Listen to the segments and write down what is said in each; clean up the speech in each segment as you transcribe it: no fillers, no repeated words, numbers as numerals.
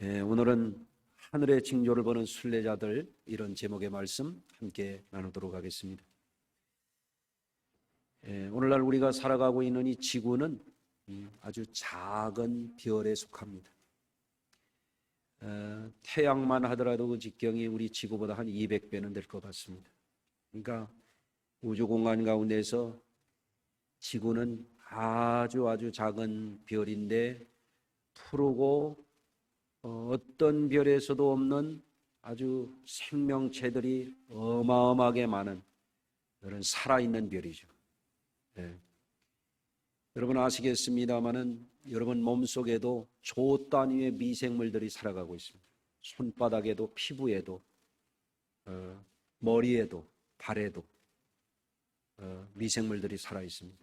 오늘은 하늘의 징조를 보는 순례자들, 이런 제목의 말씀 함께 나누도록 하겠습니다. 오늘날 우리가 살아가고 있는 이 지구는 아주 작은 별에 속합니다. 태양만 하더라도 그 직경이 우리 지구보다 한 200배는 될 것 같습니다. 그러니까 우주 공간 가운데서 지구는 아주 작은 별인데, 푸르고 어떤 별에서도 없는 아주 생명체들이 어마어마하게 많은 그런 살아있는 별이죠. 여러분 아시겠습니다마는 여러분 몸속에도 조 단위의 미생물들이 살아가고 있습니다. 손바닥에도, 피부에도, 머리에도, 발에도 미생물들이 살아 있습니다.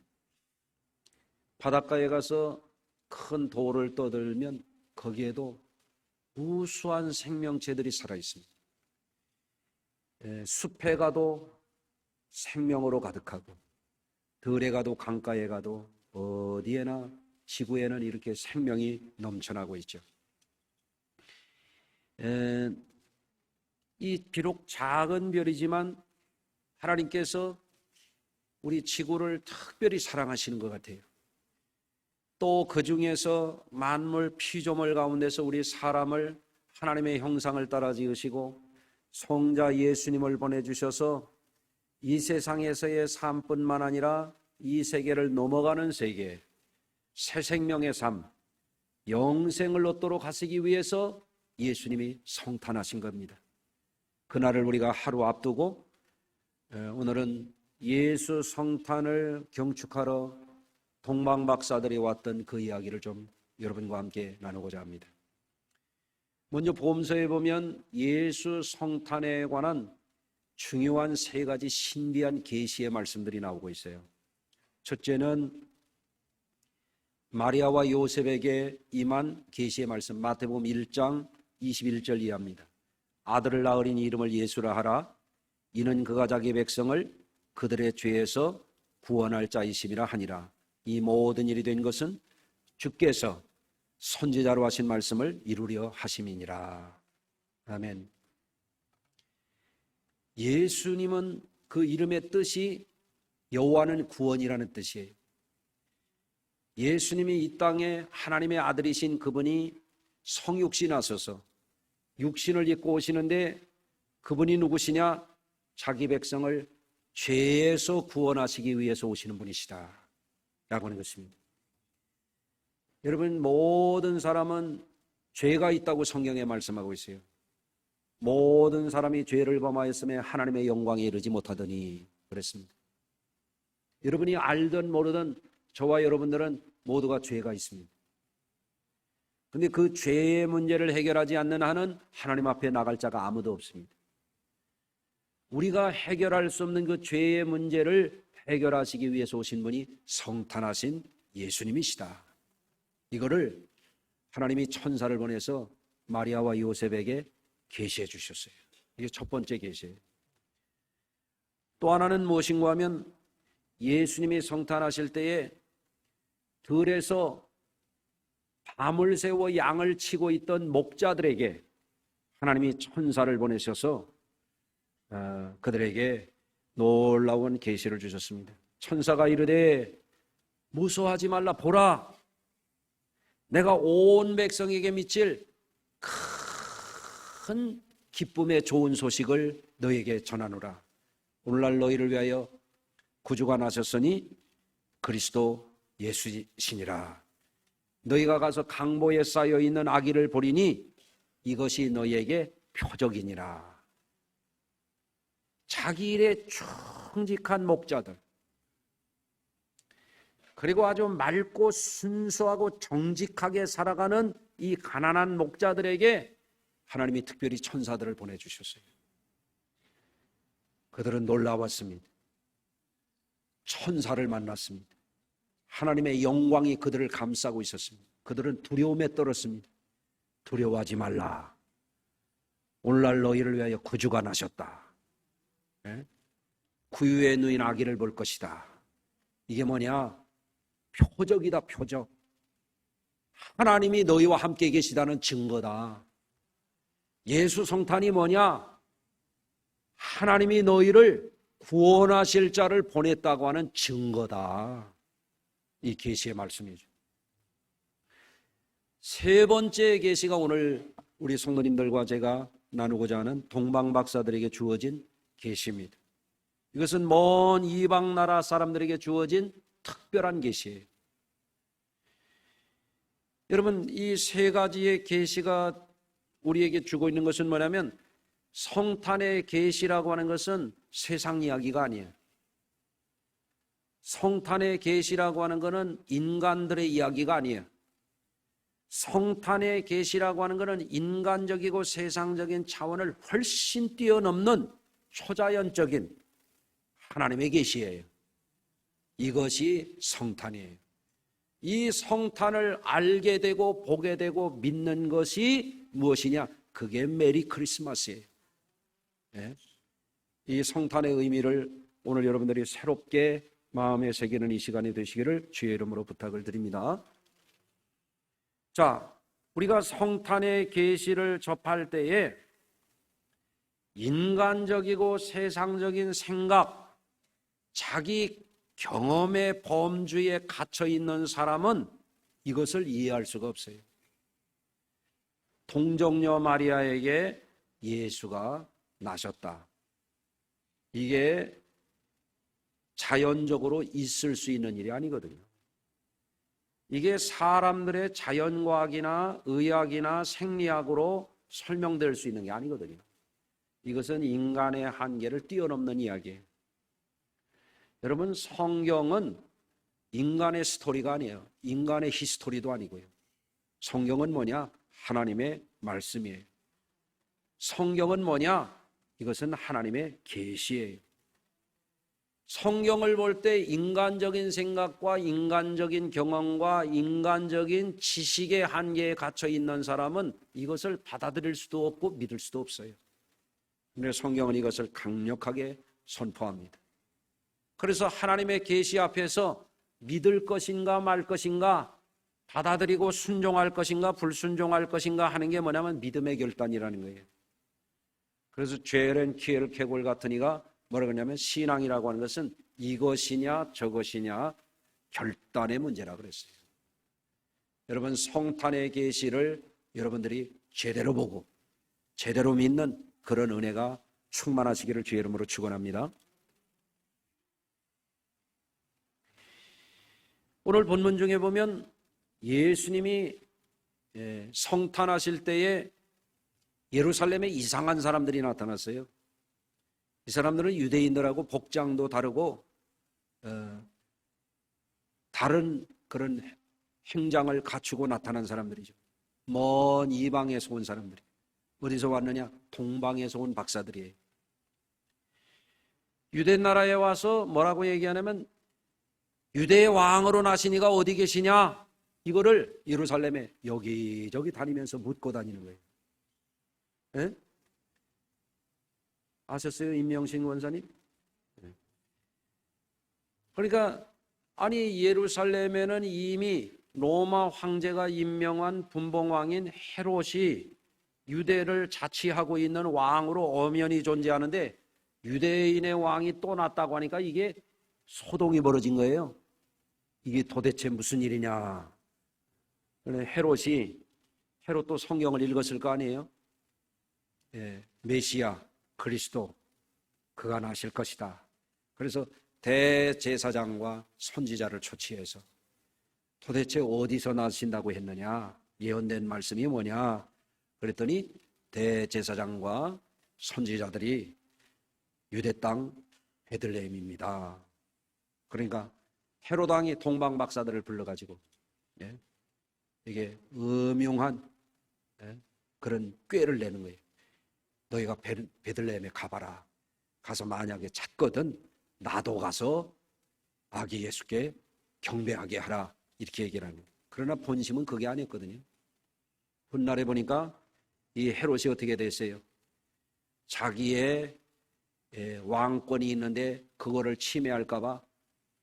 바닷가에 가서 큰 돌을 떠들면 거기에도 무수한 생명체들이 살아 있습니다. 숲에 가도 생명으로 가득하고, 들에 가도 강가에 가도 어디에나 지구에는 이렇게 생명이 넘쳐나고 있죠. 이 비록 작은 별이지만 하나님께서 우리 지구를 특별히 사랑하시는 것 같아요. 또 그 중에서 만물 피조물 가운데서 우리 사람을 하나님의 형상을 따라 지으시고 성자 예수님을 보내주셔서 이 세상에서의 삶뿐만 아니라 이 세계를 넘어가는 세계, 새 생명의 삶, 영생을 얻도록 하시기 위해서 예수님이 성탄하신 겁니다. 그날을 우리가 하루 앞두고 오늘은 예수 성탄을 경축하러 동방 박사들이 왔던 그 이야기를 좀 여러분과 함께 나누고자 합니다. 먼저 복음서에 보면 예수 성탄에 관한 중요한 세 가지 신비한 계시의 말씀들이 나오고 있어요. 첫째는 마리아와 요셉에게 임한 계시의 말씀, 마태복음 1장 21절 이하입니다. 아들을 낳으리니 이름을 예수라 하라. 이는 그가 자기 백성을 그들의 죄에서 구원할 자이심이라 하니라. 이 모든 일이 된 것은 주께서 선지자로 하신 말씀을 이루려 하심이니라. 아멘. 예수님은 그 이름의 뜻이 여호와는 구원이라는 뜻이에요. 예수님이 이 땅에 하나님의 아들이신 그분이 성육신 하셔서 육신을 입고 오시는데, 그분이 누구시냐? 자기 백성을 죄에서 구원하시기 위해서 오시는 분이시다 라고 하는 것입니다. 여러분, 모든 사람은 죄가 있다고 성경에 말씀하고 있어요. 모든 사람이 죄를 범하였으며 하나님의 영광에 이르지 못하더니 그랬습니다. 여러분이 알든 모르든 저와 여러분들은 모두가 죄가 있습니다. 그런데 그 죄의 문제를 해결하지 않는 한은 하나님 앞에 나갈 자가 아무도 없습니다. 우리가 해결할 수 없는 그 죄의 문제를 해결하시기 위해서 오신 분이 성탄하신 예수님이시다. 이거를 하나님이 천사를 보내서 마리아와 요셉에게 계시해 주셨어요. 이게 첫 번째 계시예요. 또 하나는 무엇인가 하면 예수님이 성탄하실 때에 들에서 밤을 새워 양을 치고 있던 목자들에게 하나님이 천사를 보내셔서 그들에게 놀라운 계시를 주셨습니다. 천사가 이르되 무서워하지 말라. 보라, 내가 온 백성에게 미칠 큰 기쁨의 좋은 소식을 너에게 전하노라. 오늘날 너희를 위하여 구주가 나셨으니 그리스도 예수시니라. 너희가 가서 강보에 쌓여 있는 아기를 보리니 이것이 너희에게 표적이니라. 자기 일에 충직한 목자들, 그리고 아주 맑고 순수하고 정직하게 살아가는 이 가난한 목자들에게 하나님이 특별히 천사들을 보내주셨어요. 그들은 놀라웠습니다. 천사를 만났습니다. 하나님의 영광이 그들을 감싸고 있었습니다. 그들은 두려움에 떨었습니다. 두려워하지 말라. 오늘날 너희를 위하여 구주가 나셨다. 구유에 누인 아기를 볼 것이다. 이게 뭐냐? 표적이다, 표적. 하나님이 너희와 함께 계시다는 증거다. 예수 성탄이 뭐냐? 하나님이 너희를 구원하실 자를 보냈다고 하는 증거다. 이 계시의 말씀이죠. 세 번째 계시가 오늘 우리 성도님들과 제가 나누고자 하는 동방박사들에게 주어진 계시입니다. 이것은 먼 이방 나라 사람들에게 주어진 특별한 계시예요. 여러분, 이 세 가지의 계시가 우리에게 주고 있는 것은 뭐냐면, 성탄의 계시라고 하는 것은 세상 이야기가 아니에요. 성탄의 계시라고 하는 것은 인간들의 이야기가 아니에요. 성탄의 계시라고 하는 것은 인간적이고 세상적인 차원을 훨씬 뛰어넘는 초자연적인 하나님의 계시예요. 이것이 성탄이에요. 이 성탄을 알게 되고 보게 되고 믿는 것이 무엇이냐? 그게 메리 크리스마스예요. 네? 이 성탄의 의미를 오늘 여러분들이 새롭게 마음에 새기는 이 시간이 되시기를 주의 이름으로 부탁을 드립니다. 자, 우리가 성탄의 계시를 접할 때에 인간적이고 세상적인 생각, 자기 경험의 범주에 갇혀 있는 사람은 이것을 이해할 수가 없어요. 동정녀 마리아에게 예수가 나셨다. 이게 자연적으로 있을 수 있는 일이 아니거든요. 이게 사람들의 자연과학이나 의학이나 생리학으로 설명될 수 있는 게 아니거든요. 이것은 인간의 한계를 뛰어넘는 이야기예요. 여러분, 성경은 인간의 스토리가 아니에요. 인간의 히스토리도 아니고요. 성경은 뭐냐? 하나님의 말씀이에요. 성경은 뭐냐? 이것은 하나님의 계시예요. 성경을 볼 때 인간적인 생각과 인간적인 경험과 인간적인 지식의 한계에 갇혀 있는 사람은 이것을 받아들일 수도 없고 믿을 수도 없어요. 그런데 성경은 이것을 강력하게 선포합니다. 그래서 하나님의 계시 앞에서 믿을 것인가 말 것인가, 받아들이고 순종할 것인가 불순종할 것인가 하는 게 뭐냐면 믿음의 결단이라는 거예요. 그래서 죄렌 키엘케골 같은 이가 뭐라고 하냐면, 신앙이라고 하는 것은 이것이냐 저것이냐 결단의 문제라 그랬어요. 여러분, 성탄의 계시를 여러분들이 제대로 보고 제대로 믿는 그런 은혜가 충만하시기를 주의 이름으로 축원합니다. 오늘 본문 중에 보면 예수님이 성탄하실 때에 예루살렘에 이상한 사람들이 나타났어요. 이 사람들은 유대인들하고 복장도 다르고 다른 그런 행장을 갖추고 나타난 사람들이죠. 먼 이방에서 온 사람들이. 어디서 왔느냐? 동방에서 온 박사들이에요. 유대 나라에 와서 뭐라고 얘기하냐면, 유대의 왕으로 나신 이가 어디 계시냐? 이거를 예루살렘에 여기저기 다니면서 묻고 다니는 거예요. 에? 아셨어요? 임명신 원사님? 그러니까 아니, 예루살렘에는 이미 로마 황제가 임명한 분봉왕인 헤롯이 유대를 자치하고 있는 왕으로 엄연히 존재하는데, 유대인의 왕이 또 났다고 하니까 이게 소동이 벌어진 거예요. 이게 도대체 무슨 일이냐. 헤롯도 성경을 읽었을 거 아니에요. 메시아 그리스도 그가 나실 것이다. 그래서 대제사장과 선지자를 초치해서 도대체 어디서 나신다고 했느냐, 예언된 말씀이 뭐냐 그랬더니 대제사장과 선지자들이 유대 땅 베들레헴입니다. 그러니까 헤롯 왕이 동방 박사들을 불러가지고 이게 음흉한 그런 꾀를 내는 거예요. 너희가 베들레헴에 가봐라. 가서 만약에 찾거든 나도 가서 아기 예수께 경배하게 하라. 이렇게 얘기를 하는 거예요. 그러나 본심은 그게 아니었거든요. 훗날에 보니까 이 헤롯이 어떻게 됐어요? 자기의 왕권이 있는데 그거를 침해할까 봐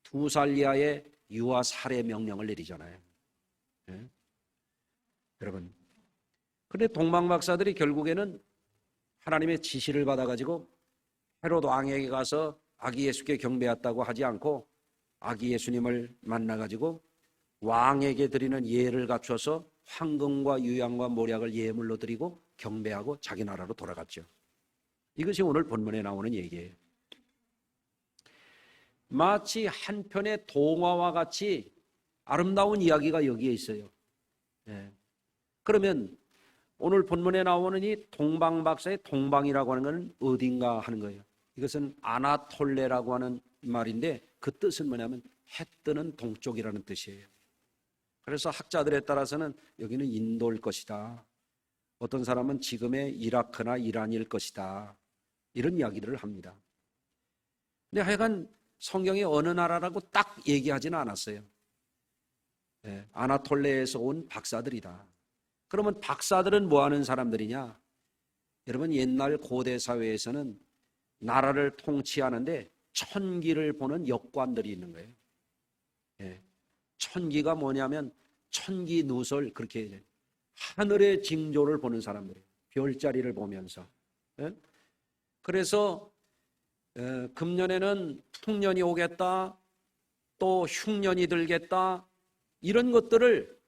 2살 이하의 유아 살해 명령을 내리잖아요. 여러분, 근데 동방 박사들이 결국에는 하나님의 지시를 받아가지고 헤롯 왕에게 가서 아기 예수께 경배했다고 하지 않고 아기 예수님을 만나가지고 왕에게 드리는 예를 갖춰서 황금과 유향과 모략을 예물로 드리고 경배하고 자기 나라로 돌아갔죠. 이것이 오늘 본문에 나오는 얘기예요. 마치 한 편의 동화와 같이 아름다운 이야기가 여기에 있어요. 그러면 오늘 본문에 나오는 이 동방박사의 동방이라고 하는 것은 어딘가 하는 거예요. 이것은 아나톨레라고 하는 말인데 그 뜻은 뭐냐면 해 뜨는 동쪽이라는 뜻이에요. 그래서 학자들에 따라서는 여기는 인도일 것이다. 어떤 사람은 지금의 이라크나 이란일 것이다. 이런 이야기들을 합니다. 근데 하여간 성경에 어느 나라라고 딱 얘기하지는 않았어요. 아나톨레에서 온 박사들이다. 그러면 박사들은 뭐 하는 사람들이냐? 여러분 옛날 고대 사회에서는 나라를 통치하는데 천기를 보는 역관들이 있는 거예요. 천기가 뭐냐면 천기 누설 그렇게 하늘의 징조를 보는 사람들이에요. 별자리를 보면서. 그래서 금년에는 풍년이 오겠다, 또 흉년이 들겠다 이런 것들을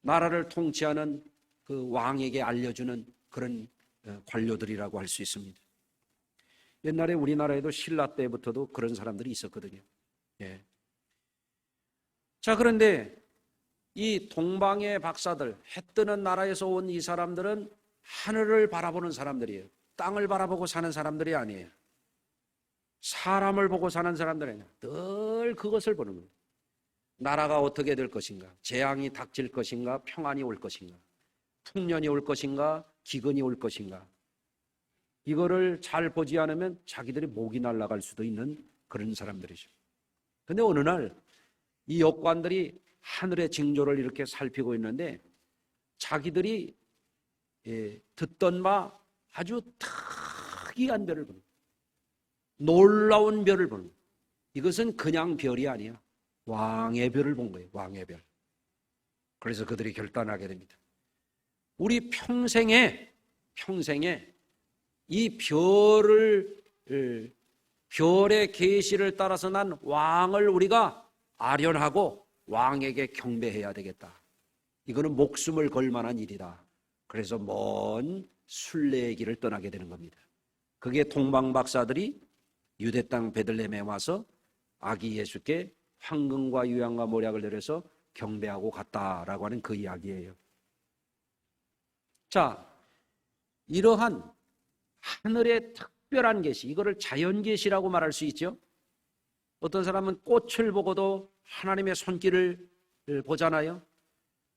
나라를 통치하는 그 왕에게 알려주는 그런 관료들이라고 할 수 있습니다. 옛날에 우리나라에도 신라 때부터도 그런 사람들이 있었거든요. 자, 그런데 이 동방의 박사들, 해 뜨는 나라에서 온 이 사람들은 하늘을 바라보는 사람들이에요. 땅을 바라보고 사는 사람들이 아니에요. 사람을 보고 사는 사람들이 아니에요. 늘 그것을 보는 거예요. 나라가 어떻게 될 것인가? 재앙이 닥칠 것인가? 평안이 올 것인가? 풍년이 올 것인가? 기근이 올 것인가? 이거를 잘 보지 않으면 자기들이 목이 날아갈 수도 있는 그런 사람들이죠. 근데 어느 날 이 역관들이 하늘의 징조를 이렇게 살피고 있는데 자기들이 듣던 바 아주 특이한 별을 보는 거예요. 놀라운 별을 보는 거예요. 이것은 그냥 별이 아니야. 왕의 별을 본 거예요. 왕의 별. 그래서 그들이 결단하게 됩니다. 우리 평생에 이 별의 계시를 따라서 난 왕을 우리가 아련하고 왕에게 경배해야 되겠다. 이거는 목숨을 걸 만한 일이다. 그래서 먼 순례의 길을 떠나게 되는 겁니다. 그게 동방박사들이 유대 땅 베들레헴에 와서 아기 예수께 황금과 유향과 모략을 내려서 경배하고 갔다라고 하는 그 이야기예요. 자, 이러한 하늘의 특별한 계시, 이거를 자연계시라고 말할 수 있죠. 어떤 사람은 꽃을 보고도 하나님의 손길을 보잖아요.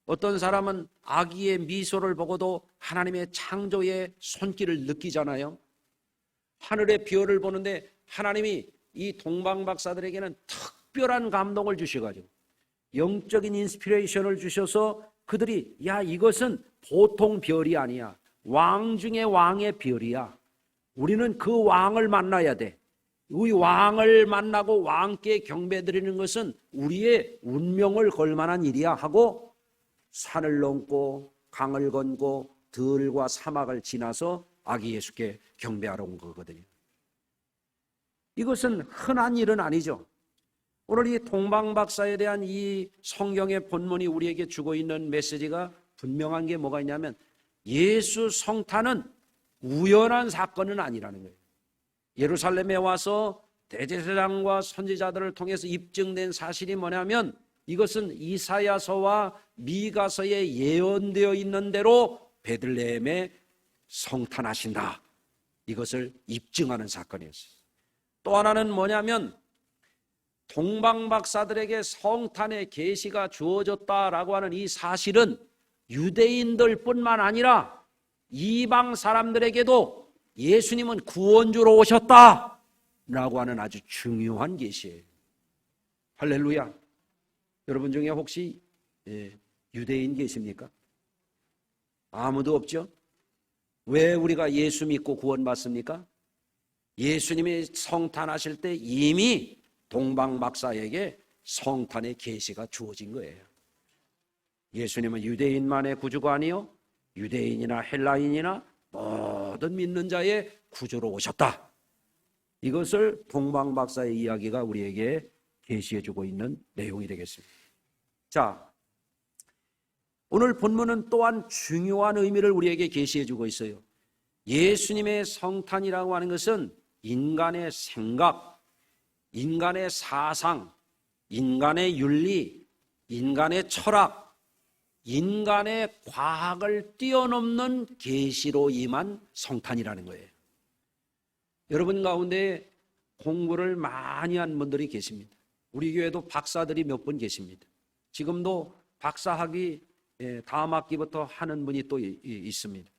어떤 사람은 아기의 미소를 보고도 하나님의 창조의 손길을 느끼잖아요. 하늘의 별을 보는데 하나님이 이 동방박사들에게는 특별한 감동을 주셔가지고 영적인 인스피레이션을 주셔서 그들이 야 이것은 보통 별이 아니야. 왕 중에 왕의 별이야. 우리는 그 왕을 만나야 돼. 우리 왕을 만나고 왕께 경배드리는 것은 우리의 운명을 걸 만한 일이야 하고 산을 넘고 강을 건고 들과 사막을 지나서 아기 예수께 경배하러 온 거거든요. 이것은 흔한 일은 아니죠. 오늘 이 동방박사에 대한 이 성경의 본문이 우리에게 주고 있는 메시지가 분명한 게 뭐가 있냐면 예수 성탄은 우연한 사건은 아니라는 거예요. 예루살렘에 와서 대제사장과 선지자들을 통해서 입증된 사실이 뭐냐면 이것은 이사야서와 미가서에 예언되어 있는 대로 베들레헴에 성탄하신다. 이것을 입증하는 사건이었어요. 또 하나는 뭐냐면 동방박사들에게 성탄의 계시가 주어졌다라고 하는 이 사실은 유대인들뿐만 아니라 이방 사람들에게도 예수님은 구원주로 오셨다라고 하는 아주 중요한 계시예요. 할렐루야. 여러분 중에 혹시 유대인 계십니까? 아무도 없죠? 왜 우리가 예수 믿고 구원받습니까? 예수님이 성탄하실 때 이미 동방박사에게 성탄의 계시가 주어진 거예요. 예수님은 유대인만의 구주가 아니요 유대인이나 헬라인이나 모든 믿는 자의 구주로 오셨다. 이것을 동방박사의 이야기가 우리에게 계시해주고 있는 내용이 되겠습니다. 자, 오늘 본문은 또한 중요한 의미를 우리에게 계시해주고 있어요. 예수님의 성탄이라고 하는 것은 인간의 생각, 인간의 사상, 인간의 윤리, 인간의 철학, 인간의 과학을 뛰어넘는 계시로 임한 성탄이라는 거예요. 여러분 가운데 공부를 많이 한 분들이 계십니다. 우리 교회도 박사들이 몇 분 계십니다. 지금도 박사학위 다음 학기부터 하는 분이 또 있습니다.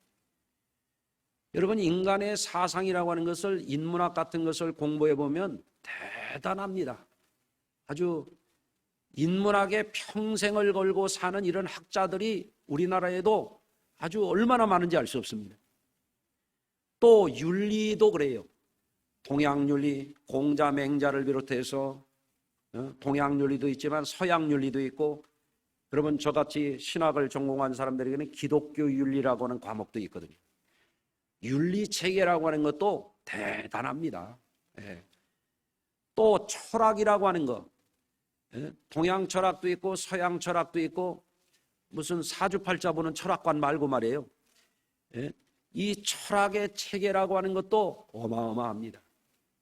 여러분, 인간의 사상이라고 하는 것을, 인문학 같은 것을 공부해 보면 대단합니다. 아주 인문학에 평생을 걸고 사는 이런 학자들이 우리나라에도 아주 얼마나 많은지 알 수 없습니다. 또 윤리도 그래요. 동양윤리, 공자맹자를 비롯해서 동양윤리도 있지만 서양윤리도 있고, 여러분 저같이 신학을 전공한 사람들에게는 기독교윤리라고 하는 과목도 있거든요. 윤리체계라고 하는 것도 대단합니다. 또 철학이라고 하는 것, 동양 철학도 있고 서양 철학도 있고, 무슨 사주팔자 보는 철학관 말고 말이에요. 이 철학의 체계라고 하는 것도 어마어마합니다.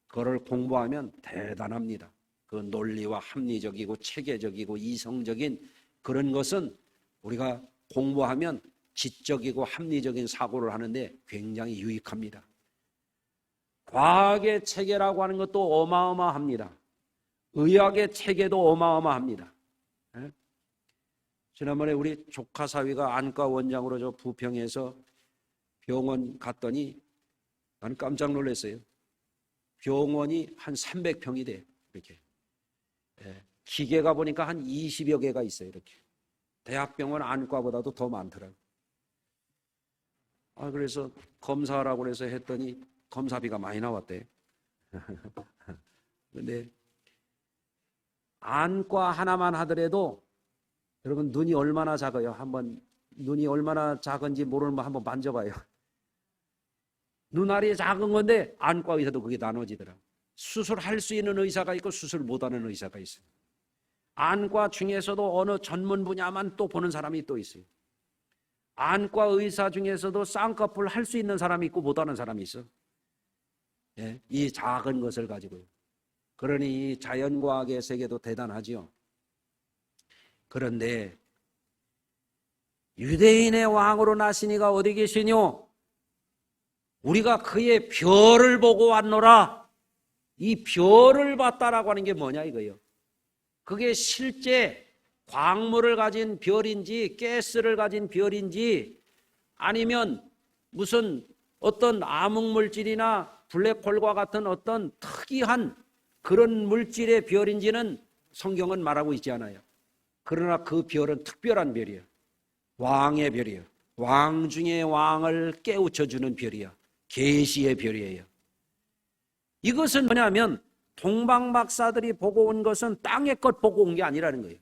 그걸 공부하면 대단합니다. 그 논리와 합리적이고 체계적이고 이성적인 그런 것은 우리가 공부하면 지적이고 합리적인 사고를 하는데 굉장히 유익합니다. 과학의 체계라고 하는 것도 어마어마합니다. 의학의 체계도 어마어마합니다. 지난번에 우리 조카 사위가 안과 원장으로 저 부평에서 병원 갔더니 나는 깜짝 놀랐어요. 병원이 한 300평이 돼요. 이렇게. 기계가 보니까 한 20여 개가 있어요. 이렇게. 대학병원 안과보다도 더 많더라고요. 그래서 검사하라고 해서 했더니 검사비가 많이 나왔대요. 그런데 안과 하나만 하더라도 여러분 눈이 얼마나 작아요? 한번 눈이 얼마나 작은지 모르는 분 한번 만져봐요. 눈알이 작은 건데 안과 의사도 그게 나눠지더라고요. 수술할 수 있는 의사가 있고 수술 못하는 의사가 있어요. 안과 중에서도 어느 전문 분야만 또 보는 사람이 또 있어요. 안과 의사 중에서도 쌍꺼풀 할 수 있는 사람이 있고 못하는 사람이 있어. 이 작은 것을 가지고요. 그러니 이 자연과학의 세계도 대단하지요. 그런데 유대인의 왕으로 나시니가 어디 계시뇨? 우리가 그의 별을 보고 왔노라. 이 별을 봤다라고 하는 게 뭐냐 이거예요. 그게 실제 광물을 가진 별인지 가스를 가진 별인지 아니면 무슨 어떤 암흑물질이나 블랙홀과 같은 어떤 특이한 그런 물질의 별인지는 성경은 말하고 있지 않아요. 그러나 그 별은 특별한 별이에요. 왕의 별이에요. 왕 중에 왕을 깨우쳐주는 별이야. 계시의 별이에요. 이것은 뭐냐면 동방박사들이 보고 온 것은 땅의 것 보고 온 게 아니라는 거예요.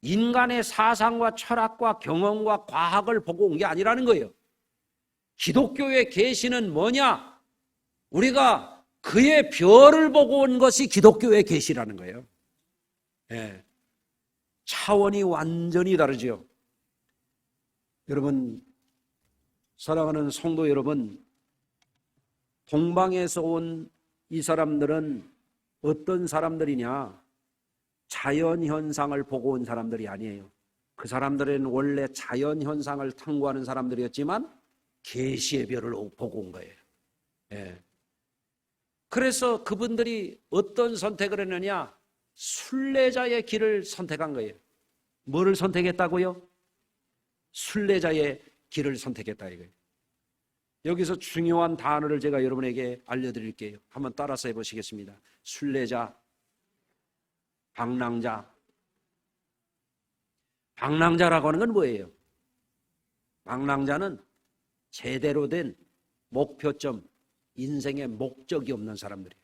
인간의 사상과 철학과 경험과 과학을 보고 온 게 아니라는 거예요. 기독교의 계시는 뭐냐? 우리가 그의 별을 보고 온 것이 기독교의 계시라는 거예요. 차원이 완전히 다르죠. 여러분, 사랑하는 성도 여러분, 동방에서 온 이 사람들은 어떤 사람들이냐? 자연현상을 보고 온 사람들이 아니에요. 그 사람들은 원래 자연현상을 탐구하는 사람들이었지만 계시의 별을 보고 온 거예요. 그래서 그분들이 어떤 선택을 했느냐? 순례자의 길을 선택한 거예요. 뭐를 선택했다고요? 순례자의 길을 선택했다 이거예요. 여기서 중요한 단어를 제가 여러분에게 알려드릴게요. 한번 따라서 해보시겠습니다. 순례자, 방랑자. 방랑자라고 하는 건 뭐예요? 방랑자는 제대로 된 목표점, 인생의 목적이 없는 사람들이에요.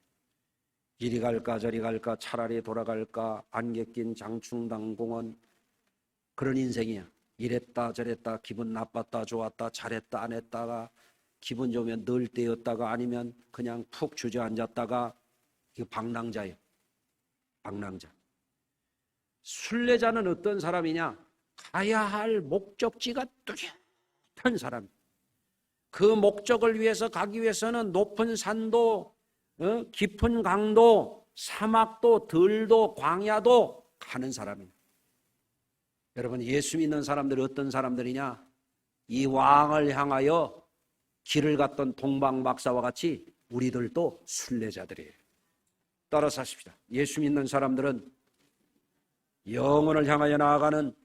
이리 갈까 저리 갈까 차라리 돌아갈까 안개 낀 장충당공원, 그런 인생이야. 이랬다 저랬다 기분 나빴다 좋았다 잘했다 안 했다가 기분 좋으면 늘 때였다가 아니면 그냥 푹 주저앉았다가 그 방랑자예요. 방랑자. 순례자는 어떤 사람이냐? 가야 할 목적지가 뚜렷한 사람. 그 목적을 위해서 가기 위해서는 높은 산도, 깊은 강도, 사막도, 들도, 광야도 가는 사람입니다. 여러분, 예수 믿는 사람들이 어떤 사람들이냐? 이 왕을 향하여 길을 갔던 동방 박사와 같이 우리들도 순례자들이에요. 따라서 하십시다. 예수 믿는 사람들은 영혼을 향하여 나아가는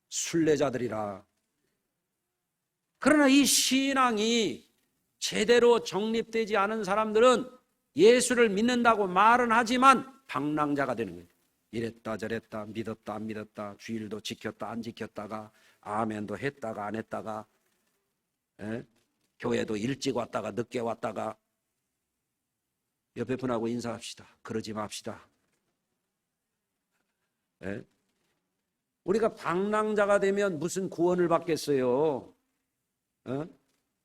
순례자들이라. 그러나 이 신앙이 제대로 정립되지 않은 사람들은 예수를 믿는다고 말은 하지만 방랑자가 되는 거예요. 이랬다 저랬다, 믿었다 안 믿었다, 주일도 지켰다 안 지켰다가, 아멘도 했다가 안 했다가, 교회도 일찍 왔다가 늦게 왔다가. 옆에 분하고 인사합시다. 그러지 맙시다. 우리가 방랑자가 되면 무슨 구원을 받겠어요?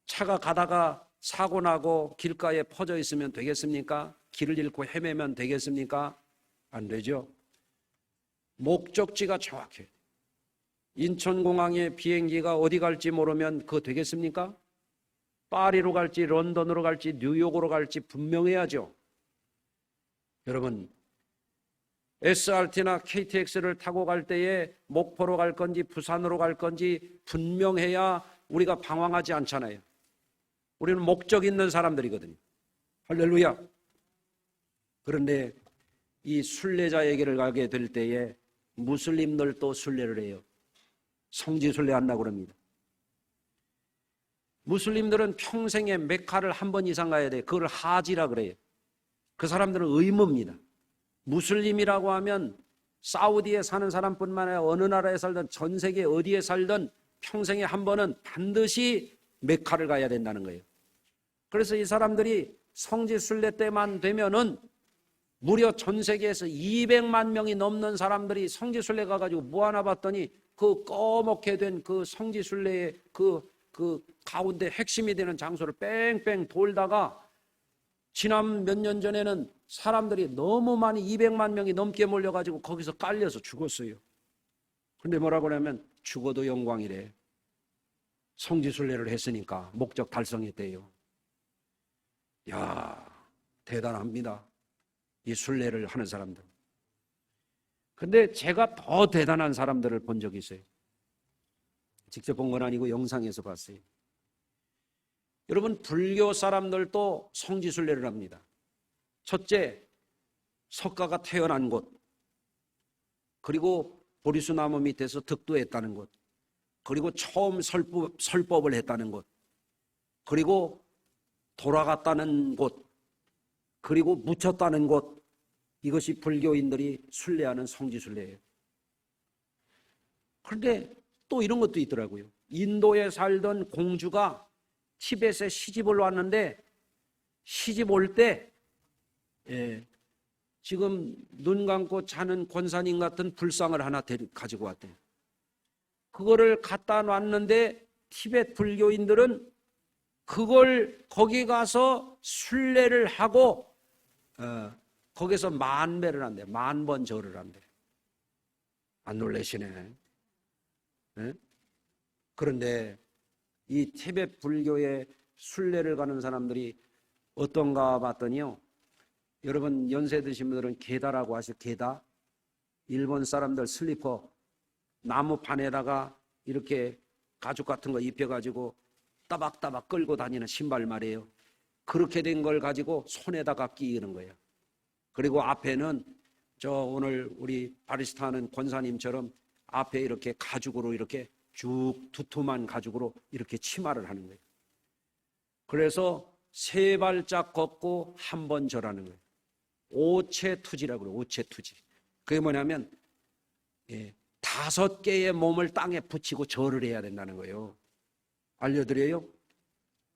차가 가다가 사고 나고 길가에 퍼져 있으면 되겠습니까? 길을 잃고 헤매면 되겠습니까? 안 되죠. 목적지가 정확해요. 인천공항에 비행기가 어디 갈지 모르면 그거 되겠습니까? 파리로 갈지 런던으로 갈지 뉴욕으로 갈지 분명해야죠. 여러분, SRT나 KTX를 타고 갈 때에 목포로 갈 건지 부산으로 갈 건지 분명해야 우리가 방황하지 않잖아요. 우리는 목적 있는 사람들이거든요. 할렐루야. 그런데 이 순례자에게를 가게 될 때에 무슬림들도 순례를 해요. 성지 순례한다고 그럽니다. 무슬림들은 평생에 메카를 한 번 이상 가야 돼요. 그걸 하지라 그래요. 그 사람들은 의무입니다. 무슬림이라고 하면 사우디에 사는 사람뿐만 아니라 어느 나라에 살든 전 세계 어디에 살든 평생에 한 번은 반드시 메카를 가야 된다는 거예요. 그래서 이 사람들이 성지 순례 때만 되면은 무려 전 세계에서 200만 명이 넘는 사람들이 성지 순례 가가지고 모아나 봤더니 그 꺼멓게 된 그 성지 순례의 그 가운데 핵심이 되는 장소를 뺑뺑 돌다가 지난 몇 년 전에는 사람들이 너무 많이 200만 명이 넘게 몰려가지고 거기서 깔려서 죽었어요. 근데 뭐라고 하냐면 죽어도 영광이래. 성지순례를 했으니까 목적 달성했대요. 야, 대단합니다. 이 순례를 하는 사람들. 근데 제가 더 대단한 사람들을 본 적이 있어요. 직접 본 건 아니고 영상에서 봤어요. 여러분, 불교 사람들도 성지순례를 합니다. 첫째, 석가가 태어난 곳, 그리고 보리수나무 밑에서 득도했다는 곳, 그리고 처음 설법을 했다는 곳, 그리고 돌아갔다는 곳, 그리고 묻혔다는 곳. 이것이 불교인들이 순례하는 성지순례예요. 그런데 또 이런 것도 있더라고요. 인도에 살던 공주가 티벳에 시집을 왔는데 시집 올 때 지금 눈 감고 자는 권사님 같은 불상을 하나 가지고 왔대요. 그거를 갖다 놨는데 티벳 불교인들은 그걸 거기 가서 순례를 하고 거기서 만배를 한대. 10,000번 절을 한대. 안 놀라시네. 네? 그런데 이 티벳 불교의 순례를 가는 사람들이 어떤가 봤더니요. 여러분 연세 드신 분들은 게다라고 아시죠? 게다? 일본 사람들 슬리퍼 나무판에다가 이렇게 가죽 같은 거 입혀가지고 따박따박 끌고 다니는 신발 말이에요. 그렇게 된 걸 가지고 손에다가 끼는 거예요. 그리고 앞에는 저 오늘 우리 바리스타 하는 권사님처럼 앞에 이렇게 가죽으로 이렇게 쭉 두툼한 가죽으로 이렇게 치마를 하는 거예요. 그래서 3발짝 걷고 한 번 절하는 거예요. 오체투지라고 그래요. 오체투지. 그게 뭐냐면 5개의 몸을 땅에 붙이고 절을 해야 된다는 거예요. 알려드려요.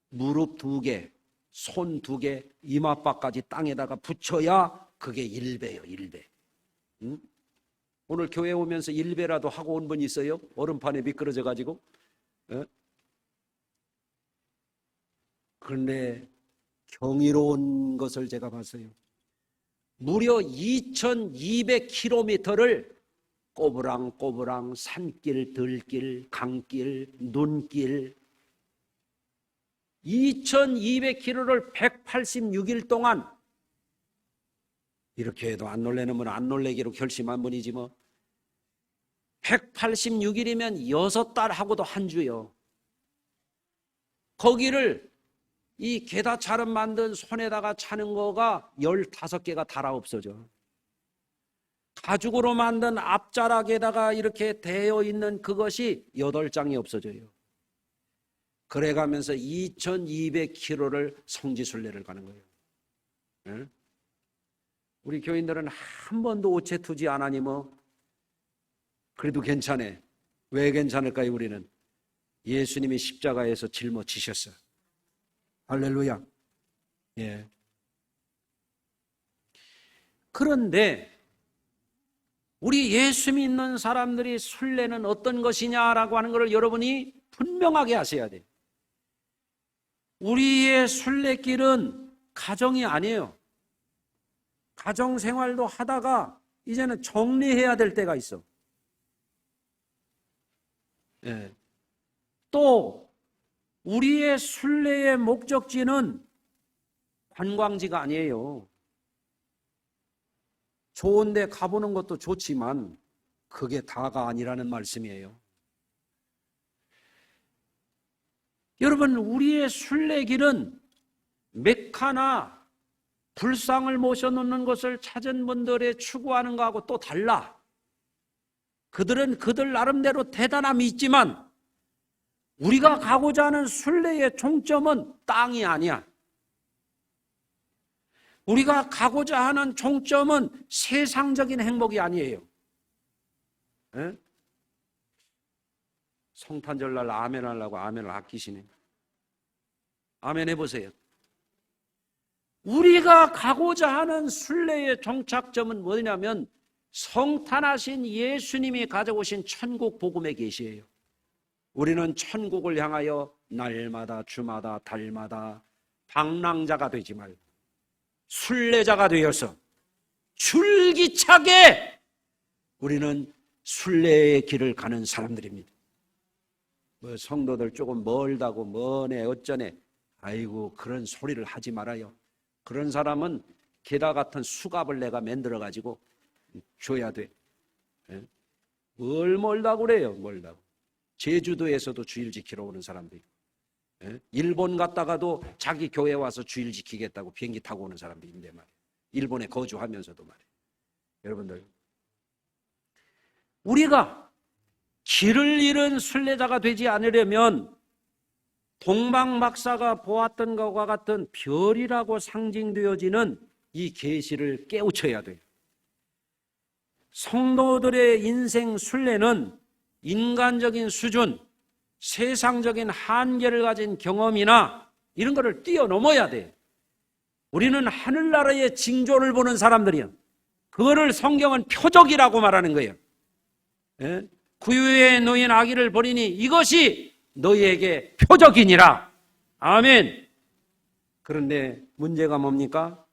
무릎 2개, 손 2개, 이마바까지 땅에다가 붙여야 그게 일배예요. 일배. 응? 오늘 교회 오면서 일배라도 하고 온 분 있어요? 얼음판에 미끄러져 가지고. 그런데 경이로운 것을 제가 봤어요. 무려 2200km를 꼬부랑꼬부랑 산길, 들길, 강길, 눈길 2200km를 186일 동안 이렇게 해도 안 놀래는 분은 안 놀래기로 결심한 분이지 뭐 186일이면 6달 하고도 한 주요. 거기를 이 게다처럼 만든 손에다가 차는 거가 15개가 달아 없어져. 가죽으로 만든 앞자락에다가 이렇게 되어 있는 그것이 8장이 없어져요. 그래가면서 2200km를 성지순례를 가는 거예요. 네? 우리 교인들은 한 번도 오체 투지 안 하니 뭐 그래도 괜찮아. 왜 괜찮을까요? 우리는 예수님이 십자가에서 짊어지셨어요. 할렐루야. 예. 그런데 우리 예수 믿는 사람들이 순례는 어떤 것이냐라고 하는 것을 여러분이 분명하게 하셔야 돼요. 우리의 순례길은 가정이 아니에요. 가정 생활도 하다가 이제는 정리해야 될 때가 있어. 예. 또 우리의 순례의 목적지는 관광지가 아니에요. 좋은 데 가보는 것도 좋지만 그게 다가 아니라는 말씀이에요. 여러분, 우리의 순례길은 메카나 불상을 모셔놓는 것을 찾은 분들의 추구하는 것하고 또 달라. 그들은 그들 나름대로 대단함이 있지만 우리가 가고자 하는 순례의 종점은 땅이 아니야. 우리가 가고자 하는 종점은 세상적인 행복이 아니에요. 에? 성탄절날 아멘 하려고 아멘을 아끼시네. 아멘 해보세요. 우리가 가고자 하는 순례의 종착점은 뭐냐면 성탄하신 예수님이 가져오신 천국 복음의 계시예요. 우리는 천국을 향하여 날마다 주마다 달마다 방랑자가 되지 말고 순례자가 되어서 줄기차게 우리는 순례의 길을 가는 사람들입니다. 뭐 성도들 조금 멀다고 뭐네 어쩌네, 아이고 그런 소리를 하지 말아요. 그런 사람은 게다 같은 수갑을 내가 만들어 가지고 줘야 돼. 뭘 멀다고 그래요. 멀다고. 제주도에서도 주일 지키러 오는 사람도 있고, 일본 갔다가도 자기 교회 와서 주일 지키겠다고 비행기 타고 오는 사람도 있는데 말이에요. 일본에 거주하면서도 말이에요. 여러분들, 우리가 길을 잃은 순례자가 되지 않으려면 동방 박사가 보았던 것과 같은 별이라고 상징되어지는 이 계시를 깨우쳐야 돼요. 성도들의 인생 순례는 인간적인 수준, 세상적인 한계를 가진 경험이나 이런 거를 뛰어넘어야 돼. 우리는 하늘나라의 징조를 보는 사람들이야. 그거를 성경은 표적이라고 말하는 거예요. 예? 구유에 놓인 아기를 보리니 이것이 너희에게 표적이니라. 아멘. 그런데 문제가 뭡니까?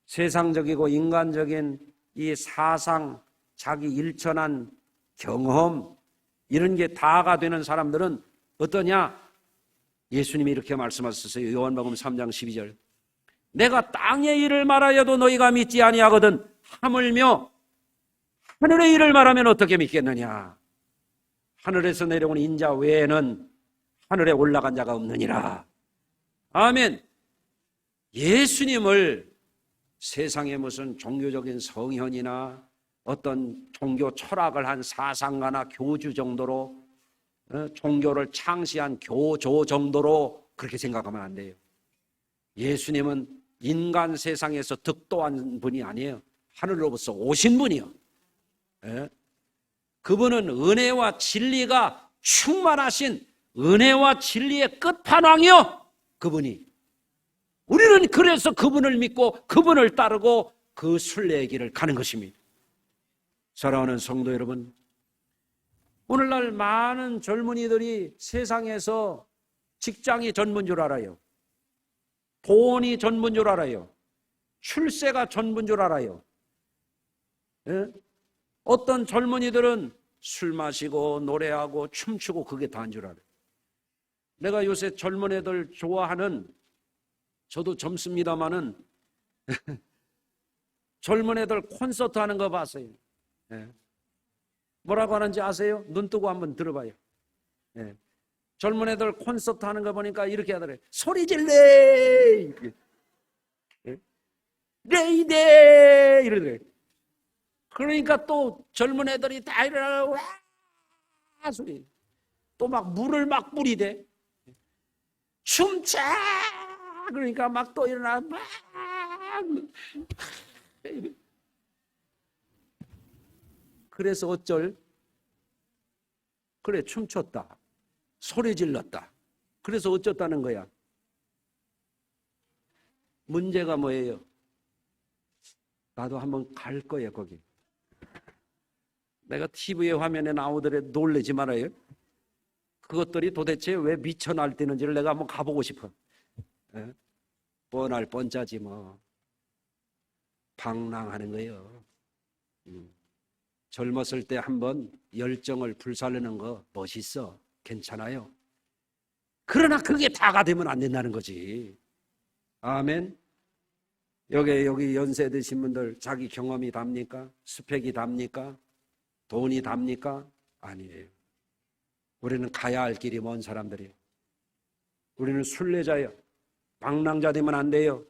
세상적이고 인간적인 이 사상, 자기 일천한 경험, 이런 게 다가 되는 사람들은 어떠냐? 예수님이 이렇게 말씀하셨어요. 요한복음 3장 12절. 내가 땅의 일을 말하여도 너희가 믿지 아니하거든 하물며 하늘의 일을 말하면 어떻게 믿겠느냐? 하늘에서 내려온 인자 외에는 하늘에 올라간 자가 없느니라. 아멘. 예수님을 세상에 무슨 종교적인 성현이나 어떤 종교 철학을 한 사상가나 교주 정도로, 종교를 창시한 교조 정도로 그렇게 생각하면 안 돼요. 예수님은 인간 세상에서 득도한 분이 아니에요. 하늘로부터 오신 분이요. 그분은 은혜와 진리가 충만하신 은혜와 진리의 끝판왕이요. 그분이. 우리는 그래서 그분을 믿고 그분을 따르고 그 순례의 길을 가는 것입니다. 사랑하는 성도 여러분, 오늘날 많은 젊은이들이 세상에서 직장이 전부인 줄 알아요. 돈이 전부인 줄 알아요. 출세가 전부인 줄 알아요. 예? 어떤 젊은이들은 술 마시고 노래하고 춤추고 그게 다인 줄 알아요. 내가 요새 젊은 애들 좋아하는, 저도 젊습니다마는 젊은 애들 콘서트 하는 거 봤어요. 예. 뭐라고 하는지 아세요? 눈 뜨고 한번 들어봐요. 예. 젊은 애들 콘서트 하는 거 보니까 이렇게 하더래요. 소리 질래! 예. 레이데! 이러더래요. 그러니까 또 젊은 애들이 다 일어나고 와! 소리. 또 막 물을 막 뿌리대. 춤춰! 그러니까 막 또 일어나 막. 그래서 어쩔? 그래, 춤췄다. 소리 질렀다. 그래서 어쩌다는 거야? 문제가 뭐예요? 나도 한번 갈 거야, 거기. 내가 TV의 화면에 나오더래 놀라지 말아요. 그것들이 도대체 왜 미쳐 날뛰는지를 내가 한번 가보고 싶어. 예? 뻔할 뻔짜지 뭐. 방랑하는 거예요. 젊었을 때 한번 열정을 불살르는 거 멋있어. 괜찮아요. 그러나 그게 다가 되면 안 된다는 거지. 아멘. 여기 연세 드신 분들 자기 경험이 답니까? 스펙이 답니까? 돈이 답니까? 아니에요. 우리는 가야 할 길이 먼 사람들이에요. 우리는 순례자예요. 방랑자 되면 안 돼요.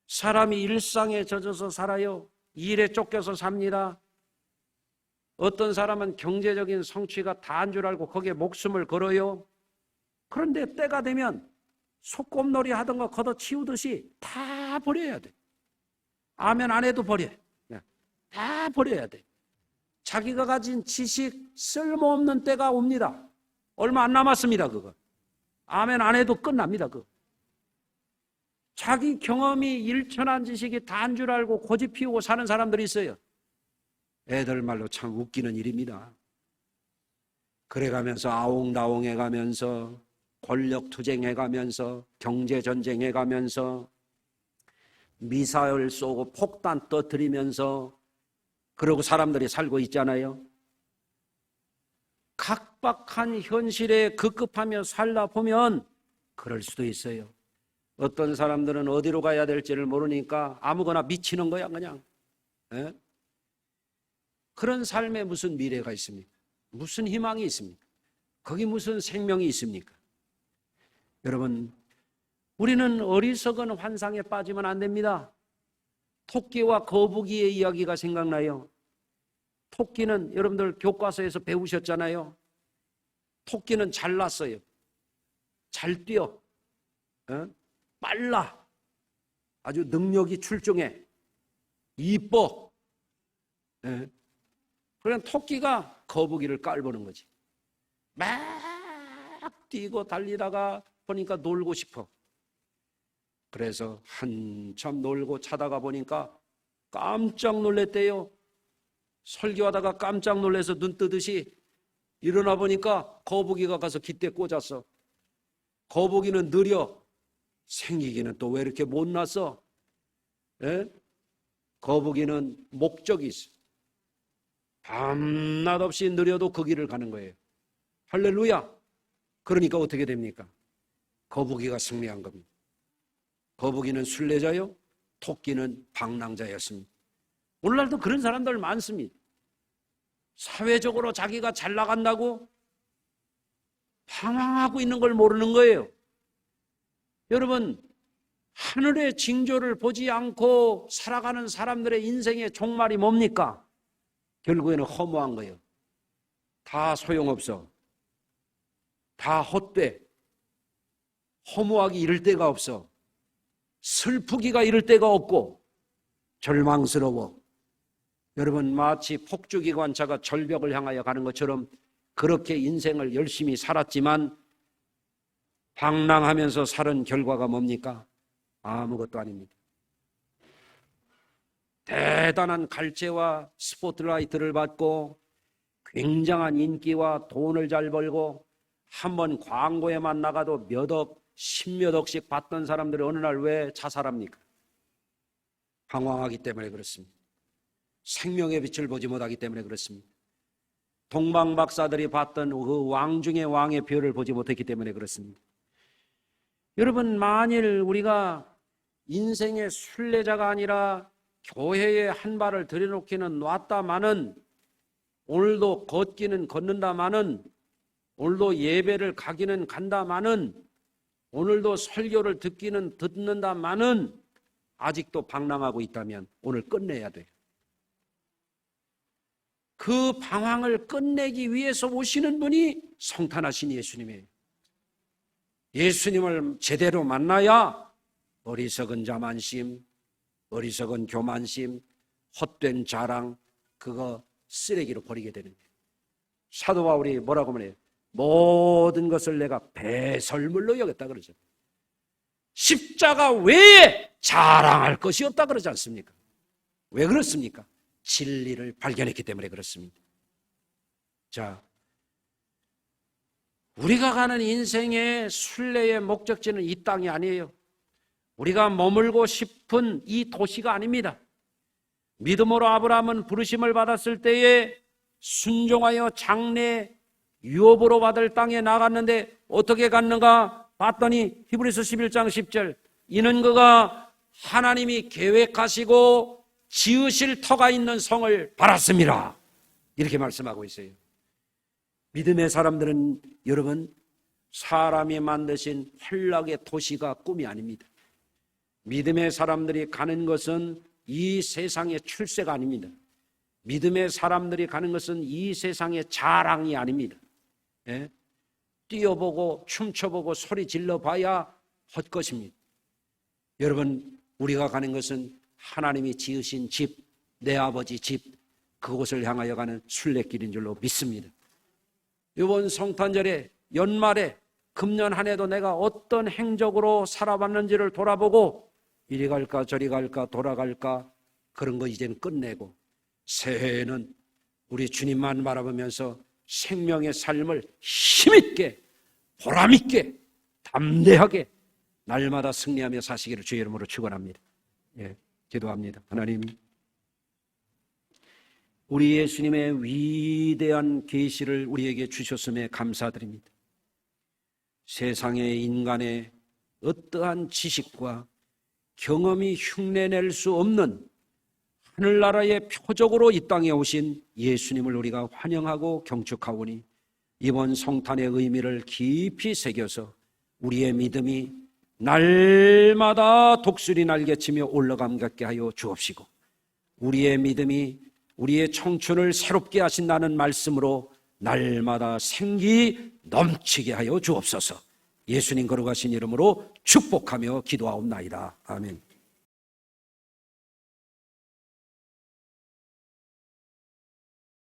사람이 일상에 젖어서 살아요. 일에 쫓겨서 삽니다. 어떤 사람은 경제적인 성취가 다인 줄 알고 거기에 목숨을 걸어요. 그런데 때가 되면 소꿉놀이 하던 거 걷어치우듯이 다 버려야 돼. 아멘 안 해도 버려. 다 버려야 돼. 자기가 가진 지식 쓸모없는 때가 옵니다. 얼마 안 남았습니다. 그거. 아멘 안 해도 끝납니다. 그거. 자기 경험이 일천한 지식이 다인 줄 알고 고집 피우고 사는 사람들이 있어요. 애들 말로 참 웃기는 일입니다. 그래가면서 아웅다웅해가면서 권력투쟁해가면서 경제전쟁해가면서 미사일 쏘고 폭탄 터뜨리면서 그러고 사람들이 살고 있잖아요. 각박한 현실에 급급하며 살다 보면 그럴 수도 있어요. 어떤 사람들은 어디로 가야 될지를 모르니까 아무거나 미치는 거야 그냥. 에? 그런 삶에 무슨 미래가 있습니까? 무슨 희망이 있습니까? 거기 무슨 생명이 있습니까? 여러분, 우리는 어리석은 환상에 빠지면 안 됩니다. 토끼와 거북이의 이야기가 생각나요. 토끼는 여러분들 교과서에서 배우셨잖아요. 토끼는 잘났어요. 잘 뛰어. 빨라. 아주 능력이 출중해. 이뻐. 그냥 토끼가 거북이를 깔보는 거지. 막 뛰고 달리다가 보니까 놀고 싶어. 그래서 한참 놀고 차다가 보니까 깜짝 놀랐대요. 설교하다가 깜짝 놀라서 눈 뜨듯이 일어나 보니까 거북이가 가서 깃대 꽂았어. 거북이는 느려. 생기기는 또 왜 이렇게 못났어? 거북이는 목적이 있어. 밤낮 없이 느려도 그 길을 가는 거예요. 할렐루야. 그러니까 어떻게 됩니까? 거북이가 승리한 겁니다. 거북이는 순례자요, 토끼는 방랑자였습니다. 오늘날도 그런 사람들 많습니다. 사회적으로 자기가 잘 나간다고 방황하고 있는 걸 모르는 거예요. 여러분, 하늘의 징조를 보지 않고 살아가는 사람들의 인생의 종말이 뭡니까? 결국에는 허무한 거예요. 다 소용없어. 다 헛돼. 허무하기 이를 데가 없어. 슬프기가 이를 데가 없고 절망스러워. 여러분, 마치 폭주기관차가 절벽을 향하여 가는 것처럼 그렇게 인생을 열심히 살았지만 방랑하면서 살은 결과가 뭡니까? 아무것도 아닙니다. 대단한 갈채와 스포트라이트를 받고 굉장한 인기와 돈을 잘 벌고 한번 광고에만 나가도 몇 억, 십몇 억씩 받던 사람들이 어느 날 왜 자살합니까? 방황하기 때문에 그렇습니다. 생명의 빛을 보지 못하기 때문에 그렇습니다. 동방박사들이 봤던 그 왕 중의 왕의 별을 보지 못했기 때문에 그렇습니다. 여러분, 만일 우리가 인생의 순례자가 아니라 교회에 한 발을 들여놓기는 놨다마는, 오늘도 걷기는 걷는다마는, 오늘도 예배를 가기는 간다마는, 오늘도 설교를 듣기는 듣는다마는 아직도 방랑하고 있다면 오늘 끝내야 돼요. 그 방황을 끝내기 위해서 오시는 분이 성탄하신 예수님이에요. 예수님을 제대로 만나야 어리석은 자만심, 어리석은 교만심, 헛된 자랑, 그거 쓰레기로 버리게 되는 거예요. 사도 바울이 뭐라고 말해요? 모든 것을 내가 배설물로 여겼다 그러죠. 십자가 외에 자랑할 것이 없다 그러지 않습니까? 왜 그렇습니까? 진리를 발견했기 때문에 그렇습니다. 자, 우리가 가는 인생의 순례의 목적지는 이 땅이 아니에요. 우리가 머물고 싶은 이 도시가 아닙니다. 믿음으로 아브라함은 부르심을 받았을 때에 순종하여 장래 유업으로 받을 땅에 나갔는데 어떻게 갔는가 봤더니 히브리서 11장 10절, 이는 그가 하나님이 계획하시고 지으실 터가 있는 성을 바랐습니다. 이렇게 말씀하고 있어요. 믿음의 사람들은 여러분, 사람이 만드신 환락의 도시가 꿈이 아닙니다. 믿음의 사람들이 가는 것은 이 세상의 출세가 아닙니다. 믿음의 사람들이 가는 것은 이 세상의 자랑이 아닙니다. 예? 뛰어보고 춤춰보고 소리 질러봐야 헛것입니다. 여러분, 우리가 가는 것은 하나님이 지으신 집, 내 아버지 집, 그곳을 향하여 가는 순례길인 줄로 믿습니다. 이번 성탄절에, 연말에, 금년 한 해도 내가 어떤 행적으로 살아봤는지를 돌아보고 이리 갈까 저리 갈까 돌아갈까 그런 거 이제는 끝내고 새해에는 우리 주님만 바라보면서 생명의 삶을 힘있게, 보람있게, 담대하게 날마다 승리하며 사시기를 주의 이름으로 축원합니다. 예, 기도합니다. 하나님, 우리 예수님의 위대한 계시를 우리에게 주셨음에 감사드립니다. 세상의 인간의 어떠한 지식과 경험이 흉내낼 수 없는 하늘나라의 표적으로 이 땅에 오신 예수님을 우리가 환영하고 경축하오니 이번 성탄의 의미를 깊이 새겨서 우리의 믿음이 날마다 독수리 날개치며 올라감게 하여 주옵시고, 우리의 믿음이 우리의 청춘을 새롭게 하신다는 말씀으로 날마다 생기 넘치게 하여 주옵소서. 예수님 거룩하신 이름으로 축복하며 기도하옵나이다. 아멘.